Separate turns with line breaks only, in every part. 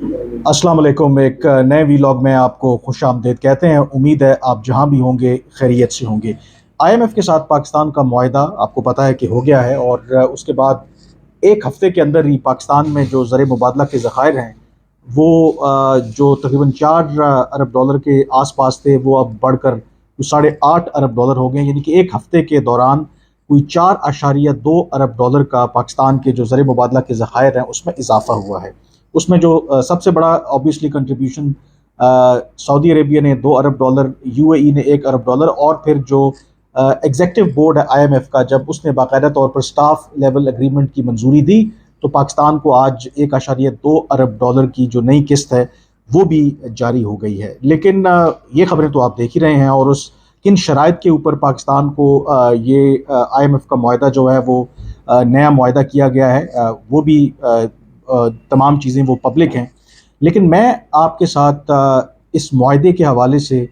अस्सलाम वालेकुम। एक नए वीलॉग में आपको खुश आमदीद कहते हैं। उम्मीद है आप जहां भी होंगे खैरियत से होंगे। आईएमएफ के साथ पाकिस्तान का मुआहदा आपको पता है कि हो गया है, और उसके बाद एक हफ्ते के अंदर ही पाकिस्तान में जो ज़र मुबादला के ज़खायर हैं वो जो तकरीबन 4 अरब डॉलर के आसपास थे, वो अब बढ़कर 8.5 अरब डॉलर हो गए। यानी कि एक हफ्ते के दौरान कोई 4.2 अरब डॉलर का पाकिस्तान के जो ज़र मुबादला के ज़खायर हैं उसमें इजाफा हुआ है। उसमें जो सबसे बड़ा ऑब्वियसली कंट्रीब्यूशन सऊदी अरेबिया ने 2 अरब डॉलर, यूएई ने 1 अरब डॉलर, और फिर जो एग्जेक्टिव बोर्ड है आईएमएफ का, जब उसने बाकायदा तौर पर स्टाफ लेवल एग्रीमेंट की मंजूरी दी तो पाकिस्तान को आज 1.2 अरब डॉलर की जो नई किस्त है वो भी जारी हो गई है। लेकिन ये खबरें तो आप देख ही रहे हैं, और उस किन शराइत के ऊपर पाकिस्तान को ये आईएमएफ का मुआहदा जो है वो नया मुआहदा किया गया है, वो भी तमाम चीज़ें वो पब्लिक हैं। लेकिन मैं आपके साथ इस मुआहदे के हवाले से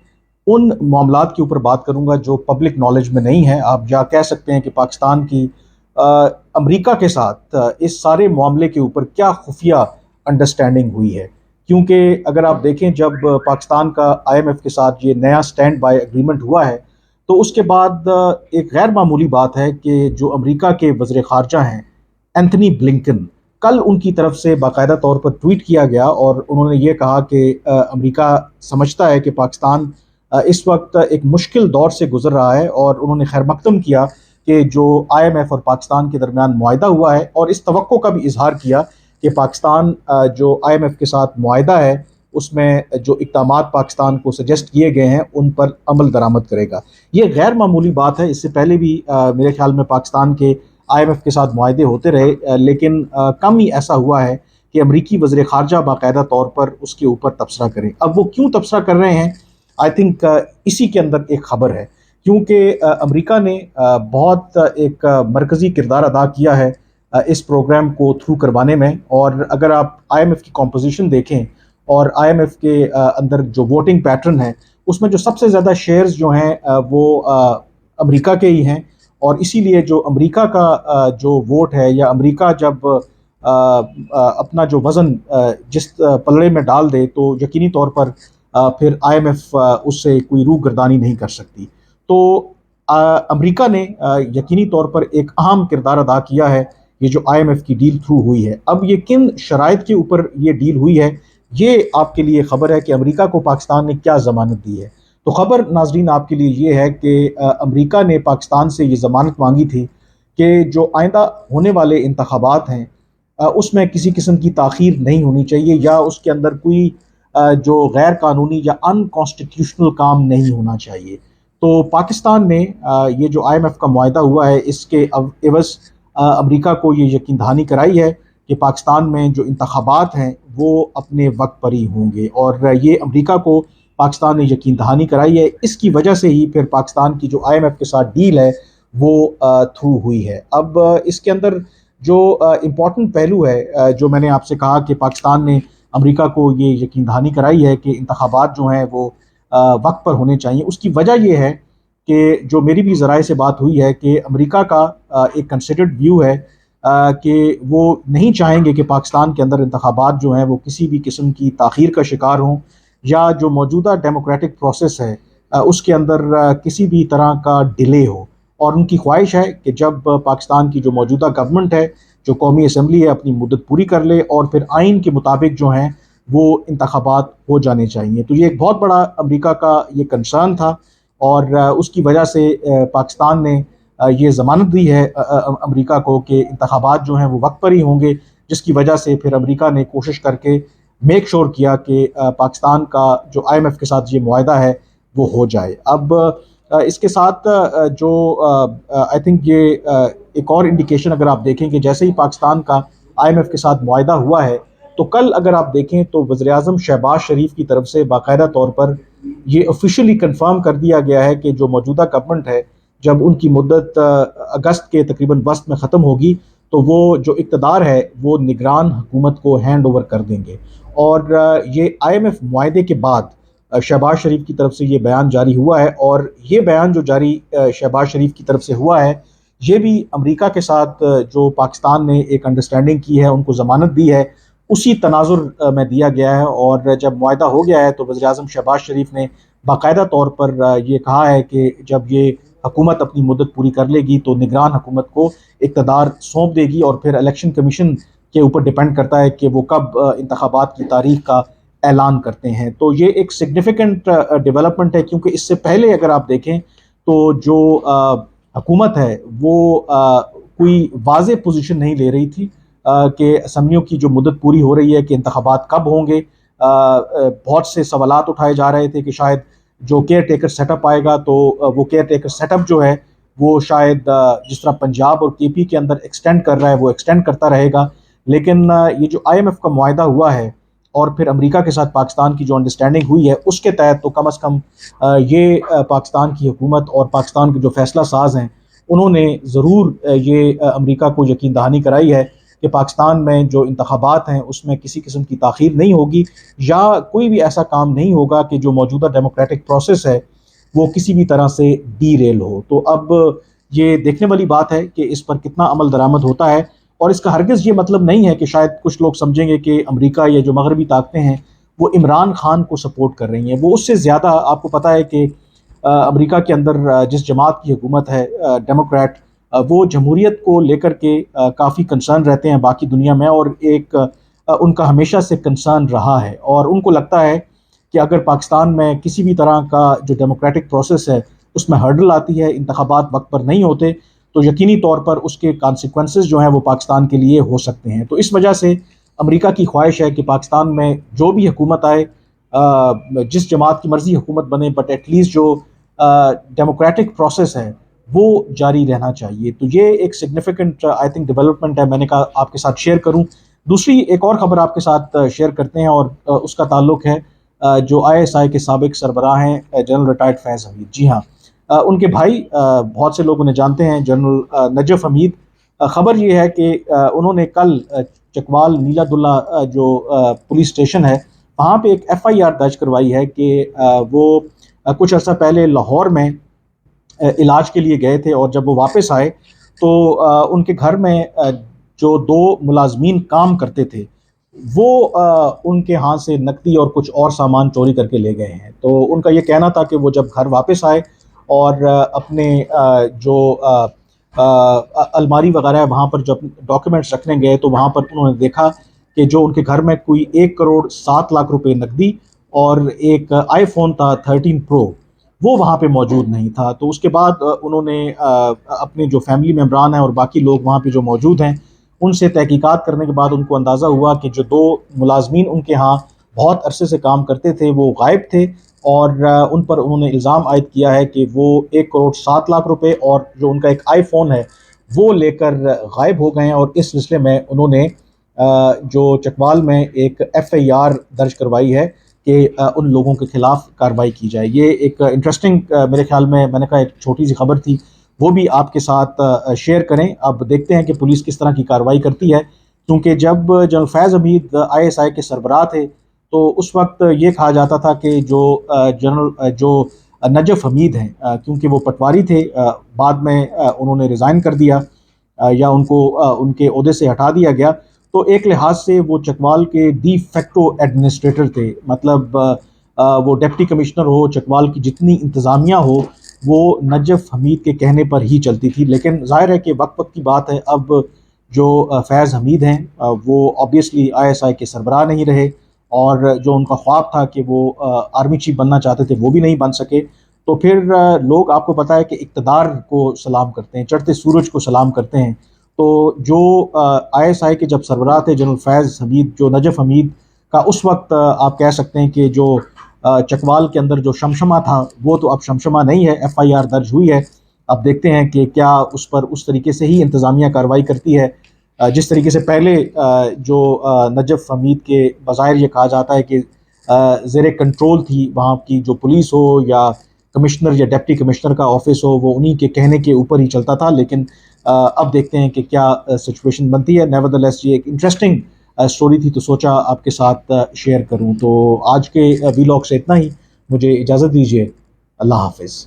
उन मामलात के ऊपर बात करूंगा जो पब्लिक नॉलेज में नहीं है। आप या कह सकते हैं कि पाकिस्तान की अ, अमेरिका के साथ इस सारे मामले के ऊपर क्या खुफिया अंडरस्टैंडिंग हुई है। क्योंकि अगर आप देखें, जब पाकिस्तान का आईएमएफ के साथ ये नया स्टैंड बाय एग्रीमेंट हुआ है तो उसके बाद एक गैर मामूली बात है कि जो अमेरिका के वज़ीर ख़ारजा हैं एंथनी ब्लिंकन, कल उनकी तरफ से बाकायदा तौर पर ट्वीट किया गया और उन्होंने ये कहा कि अमेरिका समझता है कि पाकिस्तान इस वक्त एक मुश्किल दौर से गुजर रहा है, और उन्होंने खैर मकदम किया कि जो आईएमएफ और पाकिस्तान के दरमियान मुआहदा हुआ है, और इस तवक्को का भी इजहार किया कि पाकिस्तान जो आईएमएफ के साथ मुआहदा है उसमें जो इक़दामात पाकिस्तान को सजेस्ट किए गए हैं उन पर अमल दरामद करेगा। ये गैर मामूली बात है। इससे पहले भी मेरे ख्याल में पाकिस्तान के आईएमएफ के साथ मुआहदे होते रहे, लेकिन कम ही ऐसा हुआ है कि अमरीकी वज़ीर ख़ारजा बाकायदा तौर पर उसके ऊपर तबसरा करें। अब वो क्यों तबसरा कर रहे हैं, आई थिंक इसी के अंदर एक खबर है। क्योंकि अमेरिका ने बहुत एक मरकज़ी किरदार अदा किया है इस प्रोग्राम को थ्रू करवाने में। और अगर आप आईएमएफ की कॉम्पोजिशन देखें और आईएमएफ के अंदर जो वोटिंग पैटर्न है उसमें जो सबसे ज़्यादा शेयर्स जो हैं वो अमेरिका के ही हैं। और इसीलिए जो अमेरिका का जो वोट है, या अमेरिका जब अपना जो वज़न जिस पलड़े में डाल दे तो यकीनी तौर पर फिर आईएमएफ उससे कोई रूगर्दानी नहीं कर सकती। तो अमेरिका ने यकीनी तौर पर एक अहम किरदार अदा किया है ये जो आईएमएफ की डील थ्रू हुई है। अब ये किन शराइत के ऊपर ये डील हुई है, ये आपके लिए खबर है कि अमेरिका को पाकिस्तान ने क्या ज़मानत दी है। तो ख़बर नाजरीन आपके लिए ये है कि अमेरिका ने पाकिस्तान से ये ज़मानत मांगी थी कि जो आइंदा होने वाले इंतखाबात हैं उसमें किसी किस्म की ताख़ीर नहीं होनी चाहिए, या उसके अंदर कोई जो गैर कानूनी या अनकॉन्स्टिट्यूशनल काम नहीं होना चाहिए। तो पाकिस्तान ने ये जो आईएमएफ का मुआहदा हुआ है इसके एवज़ अमेरिका को ये यकीन दहानी कराई है कि पाकिस्तान में जो इंतखाबात हैं वो अपने वक्त पर ही होंगे, और ये अमेरिका को पाकिस्तान ने यकीन दहानी कराई है। इसकी वजह से ही फिर पाकिस्तान की जो आईएमएफ के साथ डील है वो थ्रू हुई है। अब इसके अंदर जो इम्पॉर्टेंट पहलू है जो मैंने आपसे कहा कि पाकिस्तान ने अमेरिका को ये यकीन दहानी कराई है कि इंतखाबात जो हैं वो वक्त पर होने चाहिए, उसकी वजह ये है कि जो मेरी भी ज़राए से बात हुई है कि अमेरिका का एक कंसिडर्ड व्यू है कि वो नहीं चाहेंगे कि पाकिस्तान के अंदर इंतखाबात जो हैं वो किसी भी किस्म की ताख़ीर का शिकार हों, या जो मौजूदा डेमोक्रेटिक प्रोसेस है उसके अंदर किसी भी तरह का डिले हो। और उनकी ख्वाहिश है कि जब पाकिस्तान की जो मौजूदा गवर्नमेंट है, जो कौमी असम्बली है, अपनी मुद्दत पूरी कर ले और फिर आइन के मुताबिक जो हैं वो इंतखाबात हो जाने चाहिए। तो ये एक बहुत बड़ा अमेरिका का ये कंसर्न था, और उसकी वजह से पाकिस्तान ने ये ज़मानत दी है अमेरिका को कि इंतखाबात जो हैं वो वक्त पर ही होंगे, जिसकी वजह से फिर अमेरिका ने कोशिश करके मेक श्योर किया कि पाकिस्तान का जो आईएमएफ के साथ ये मुआहदा है वो हो जाए। अब इसके साथ जो आई थिंक ये एक और इंडिकेशन अगर आप देखें कि जैसे ही पाकिस्तान का आईएमएफ के साथ मुआहदा हुआ है तो कल अगर आप देखें तो वज़ीर-ए-आज़म शहबाज शरीफ की तरफ से बाकायदा तौर पर ये ऑफिशियली कंफर्म कर दिया गया है कि जो मौजूदा गवर्नमेंट है, जब उनकी मुद्दत अगस्त के तकरीबन वस्त में ख़त्म होगी तो वो जो इक़्तिदार है वो निगरान हुकूमत को हैंड ओवर कर देंगे। और ये आईएमएफ मुआहदे के बाद शहबाज शरीफ की तरफ से ये बयान जारी हुआ है, और ये बयान जो जारी शहबाज शरीफ की तरफ से हुआ है ये भी अमेरिका के साथ जो पाकिस्तान ने एक अंडरस्टैंडिंग की है, उनको ज़मानत दी है, اسی تناظر میں دیا گیا ہے، اور جب معاہدہ ہو گیا ہے تو وزیر اعظم شہباز شریف نے باقاعدہ طور پر یہ کہا ہے کہ جب یہ حکومت اپنی مدت پوری کر لے گی تو نگران حکومت کو اقتدار سونپ دے گی، اور پھر الیکشن کمیشن کے اوپر ڈیپینڈ کرتا ہے کہ وہ کب انتخابات کی تاریخ کا اعلان کرتے ہیں۔ تو یہ ایک سگنیفیکنٹ ڈیولپمنٹ ہے، کیونکہ اس سے پہلے اگر آپ دیکھیں تو جو حکومت ہے وہ کوئی واضح پوزیشن نہیں لے رہی تھی کہ اسمبلیوں کی جو مدت پوری ہو رہی ہے کہ انتخابات کب ہوں گے۔ بہت سے سوالات اٹھائے جا رہے تھے کہ شاید جو کیئر ٹیکر سیٹ اپ آئے گا تو وہ کیئر ٹیکر سیٹ اپ جو ہے وہ شاید جس طرح پنجاب اور کے پی کے اندر ایکسٹینڈ کر رہا ہے وہ ایکسٹینڈ کرتا رہے گا، لیکن یہ جو آئی ایم ایف کا معاہدہ ہوا ہے اور پھر امریکہ کے ساتھ پاکستان کی جو انڈرسٹینڈنگ ہوئی ہے اس کے تحت تو کم از کم یہ پاکستان کی حکومت اور پاکستان کے جو فیصلہ ساز ہیں انہوں نے ضرور یہ امریکہ کو یقین دہانی کرائی ہے کہ پاکستان میں جو انتخابات ہیں اس میں کسی قسم کی تاخیر نہیں ہوگی، یا کوئی بھی ایسا کام نہیں ہوگا کہ جو موجودہ ڈیموکریٹک پروسیس ہے وہ کسی بھی طرح سے ڈی ریل ہو۔ تو اب یہ دیکھنے والی بات ہے کہ اس پر کتنا عمل درآمد ہوتا ہے، اور اس کا ہرگز یہ مطلب نہیں ہے کہ شاید کچھ لوگ سمجھیں گے کہ امریکہ یا جو مغربی طاقتیں ہیں وہ عمران خان کو سپورٹ کر رہی ہیں۔ وہ اس سے زیادہ، آپ کو پتہ ہے کہ امریکہ کے اندر جس جماعت کی حکومت ہے ڈیموکریٹ، وہ جمہوریت کو لے کر کے کافی کنسرن رہتے ہیں باقی دنیا میں، اور ایک ان کا ہمیشہ سے کنسرن رہا ہے، اور ان کو لگتا ہے کہ اگر پاکستان میں کسی بھی طرح کا جو ڈیموکریٹک پروسیس ہے اس میں ہرڈل آتی ہے، انتخابات وقت پر نہیں ہوتے، تو یقینی طور پر اس کے کانسیکوینسز جو ہیں وہ پاکستان کے لیے ہو سکتے ہیں۔ تو اس وجہ سے امریکہ کی خواہش ہے کہ پاکستان میں جو بھی حکومت آئے، جس جماعت کی مرضی حکومت بنے، بٹ ایٹ لیسٹ جو ڈیموکریٹک پروسیس ہے وہ جاری رہنا چاہیے۔ تو یہ ایک سگنیفیکنٹ آئی تھنک ڈیولپمنٹ ہے، میں نے کہا آپ کے ساتھ شیئر کروں۔ دوسری ایک اور خبر آپ کے ساتھ شیئر کرتے ہیں، اور اس کا تعلق ہے جو آئی ایس آئی کے سابق سربراہ ہیں جنرل ریٹائرڈ فیض حمید۔ جی ہاں، ان کے بھائی بہت سے لوگ انہیں جانتے ہیں، جنرل نجف حمید۔ خبر یہ ہے کہ انہوں نے کل چکوال میلاد اللہ جو پولیس اسٹیشن ہے وہاں پہ ایک ایف آئی آر درج کروائی ہے کہ وہ کچھ عرصہ پہلے لاہور میں علاج کے لیے گئے تھے، اور جب وہ واپس آئے تو ان کے گھر میں جو دو ملازمین کام کرتے تھے وہ ان کے ہاں سے نقدی اور کچھ اور سامان چوری کر کے لے گئے ہیں۔ تو ان کا یہ کہنا تھا کہ وہ جب گھر واپس آئے اور اپنے جو الماری وغیرہ ہے وہاں پر جب ڈاکیومنٹس رکھنے گئے تو وہاں پر انہوں نے دیکھا کہ جو ان کے گھر میں کوئی 1.7 کروڑ روپے نقدی اور ایک آئی فون تھا 13 پرو وہ وہاں پہ موجود نہیں تھا۔ تو اس کے بعد انہوں نے اپنے جو فیملی ممبران ہیں اور باقی لوگ وہاں پہ جو موجود ہیں ان سے تحقیقات کرنے کے بعد ان کو اندازہ ہوا کہ جو دو ملازمین ان کے ہاں بہت عرصے سے کام کرتے تھے وہ غائب تھے، اور ان پر انہوں نے الزام عائد کیا ہے کہ وہ 1.7 کروڑ روپے اور جو ان کا ایک آئی فون ہے وہ لے کر غائب ہو گئے ہیں۔ اور اس سلسلے میں انہوں نے جو چکوال میں ایک ایف آئی آر درج کروائی ہے کہ ان لوگوں کے خلاف کارروائی کی جائے۔ یہ ایک انٹرسٹنگ میرے خیال میں نے کہا ایک چھوٹی سی خبر تھی، وہ بھی آپ کے ساتھ شیئر کریں۔ اب دیکھتے ہیں کہ پولیس کس طرح کی کارروائی کرتی ہے، کیونکہ جب general Faiz Hamid I S I کے سربراہ تھے تو اس وقت یہ کہا جاتا تھا کہ جو نجف حمید ہیں کیونکہ وہ پٹواری تھے، بعد میں انہوں نے ریزائن کر دیا یا ان کو ان کے عہدے سے ہٹا دیا گیا، تو ایک لحاظ سے وہ چکوال کے ڈی فیکٹو ایڈمنسٹریٹر تھے، مطلب وہ ڈپٹی کمشنر ہو، چکوال کی جتنی انتظامیہ ہو وہ نجف حمید کے کہنے پر ہی چلتی تھی۔ لیکن ظاہر ہے کہ وقت وقت کی بات ہے، اب جو فیض حمید ہیں وہ آبویسلی آئی ایس آئی کے سربراہ نہیں رہے، اور جو ان کا خواب تھا کہ وہ آرمی چیف بننا چاہتے تھے وہ بھی نہیں بن سکے، تو پھر لوگ آپ کو پتہ ہے کہ اقتدار کو سلام کرتے ہیں، چڑھتے سورج کو سلام کرتے ہیں۔ تو جو آئی ایس آئی کے جب سربراہ تھے جنرل فیض حمید، جو نجف حمید کا اس وقت آپ کہہ سکتے ہیں کہ جو چکوال کے اندر جو شمشمہ تھا وہ تو اب شمشمہ نہیں ہے، ایف آئی آر درج ہوئی ہے۔ اب دیکھتے ہیں کہ کیا اس پر اس طریقے سے ہی انتظامیہ کارروائی کرتی ہے جس طریقے سے پہلے جو نجف حمید کے بظاہر یہ کہا جاتا ہے کہ زیر کنٹرول تھی وہاں کی جو پولیس ہو یا کمشنر یا ڈپٹی کمشنر کا آفس ہو، وہ انہی کے کہنے کے اوپر ہی چلتا تھا۔ لیکن اب دیکھتے ہیں کہ کیا سچویشن بنتی ہے۔ نیوردلیس یہ ایک انٹرسٹنگ سٹوری تھی تو سوچا آپ کے ساتھ شیئر کروں۔ تو آج کے ویلاگ سے اتنا ہی، مجھے اجازت دیجیے، اللہ حافظ۔